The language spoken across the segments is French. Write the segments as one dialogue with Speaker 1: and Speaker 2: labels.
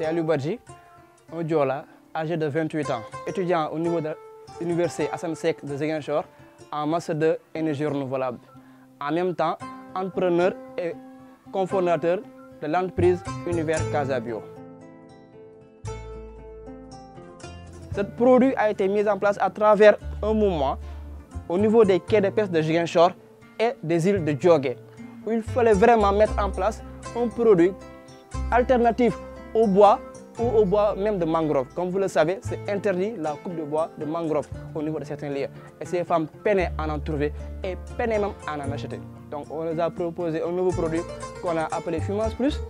Speaker 1: c'est Aliou Badji, un Diola, âgé de 28 ans, étudiant au niveau de l'université Assane Seck de Ziguinchor en master de énergie renouvelable. En même temps, entrepreneur et cofondateur de l'entreprise Univers Casabio. Ce produit a été mis en place à travers un mouvement au niveau des quais de pêche de Ziguinchor et des îles de Diogué, où il fallait vraiment mettre en place un produit alternatif au bois ou au bois même de mangrove. Comme vous le savez, c'est interdit la coupe de bois de mangrove au niveau de certains lieux. Et ces femmes peinaient à en trouver et peinaient même à en acheter. Donc on les a proposé un nouveau produit qu'on a appelé Fumage Plus,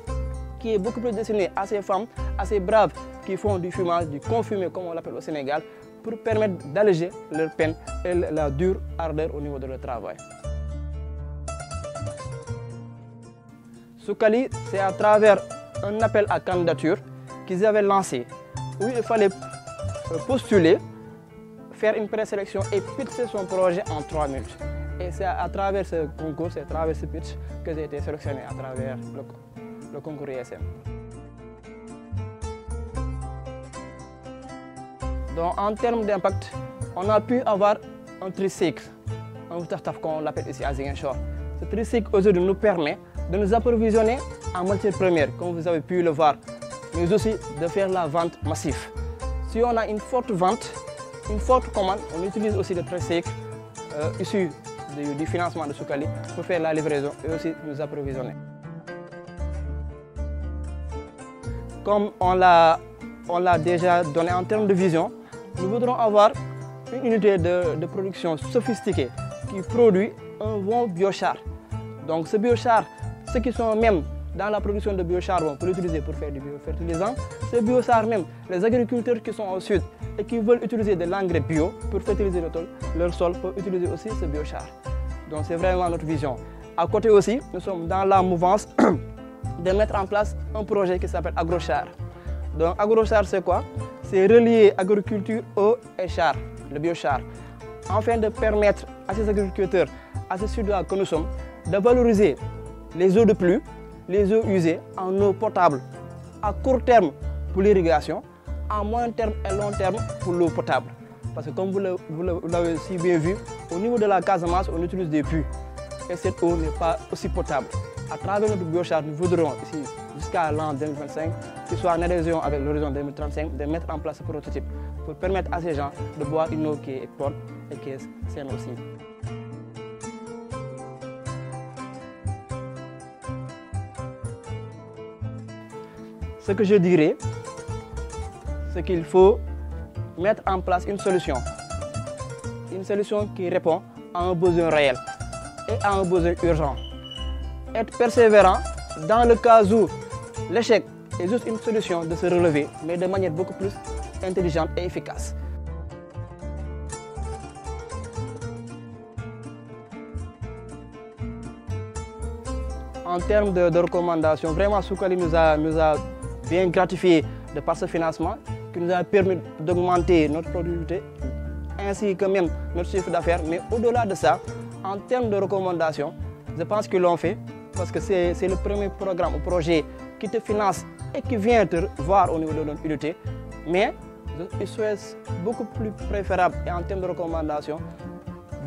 Speaker 1: qui est beaucoup plus destiné à ces femmes assez braves qui font du fumage, du confumé comme on l'appelle au Sénégal, pour permettre d'alléger leur peine et la dure ardeur au niveau de leur travail. Soukali, c'est à travers un appel à candidature qu'ils avaient lancé, où il fallait postuler, faire une présélection et pitcher son projet en 3 minutes. Et c'est à travers ce concours, c'est à travers ce pitch que j'ai été sélectionné à travers le concours ISM. Donc en termes d'impact, on a pu avoir un tricycle, un taf qu'on l'appelle ici à Ziguinchor. Ce tricycle aujourd'hui nous permet de nous approvisionner en matières premières, comme vous avez pu le voir, mais aussi de faire la vente massive. Si on a une forte vente, une forte commande, on utilise aussi le tricycle issu du financement de Soukali pour faire la livraison et aussi nous approvisionner. Comme on l'a déjà donné en termes de vision, nous voudrons avoir une unité de production sophistiquée qui produit un bon biochar. Donc ce biochar, ceux qui sont même dans la production de biocharbon pour l'utiliser pour faire du biofertilisant, ce biochar même, les agriculteurs qui sont au sud et qui veulent utiliser de l'engrais bio pour fertiliser leur sol peuvent utiliser aussi ce biochar. Donc c'est vraiment notre vision. À côté aussi, nous sommes dans la mouvance de mettre en place un projet qui s'appelle AgroChar. Donc AgroChar c'est quoi? C'est relier agriculture, eau et char, le biochar, afin de permettre à ces agriculteurs, à ces citoyens que nous sommes, de valoriser les eaux de pluie, les eaux usées en eau potable à court terme pour l'irrigation, à moyen terme et long terme pour l'eau potable. Parce que comme vous l'avez si bien vu, au niveau de la Casamance, on utilise des puits et cette eau n'est pas aussi potable. À travers notre biochar, nous voudrons ici, jusqu'à l'an 2025, qu'il soit en adhésion avec l'horizon 2035, de mettre en place ce prototype pour permettre à ces gens de boire une eau qui est propre et qui est saine aussi. Ce que je dirais, c'est qu'il faut mettre en place une solution qui répond à un besoin réel et à un besoin urgent. Être persévérant dans le cas où l'échec est juste une solution de se relever, mais de manière beaucoup plus intelligente et efficace. En termes de recommandations, vraiment Soukali nous a bien gratifié de par ce financement qui nous a permis d'augmenter notre productivité ainsi que même notre chiffre d'affaires. Mais au-delà de ça, en termes de recommandations, je pense qu'ils l'ont fait parce que c'est le premier programme ou projet qui te finance et qui vient te voir au niveau de notre unité. Mais il serait beaucoup plus préférable et en termes de recommandations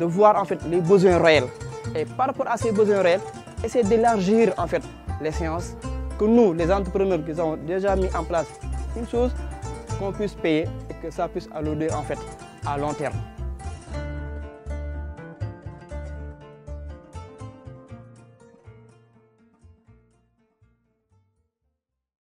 Speaker 1: de voir en fait les besoins réels. Et par rapport à ces besoins réels, essayer d'élargir en fait les séances que nous, les entrepreneurs qui avons déjà mis en place une chose, qu'on puisse payer et que ça puisse allouer en fait à long terme.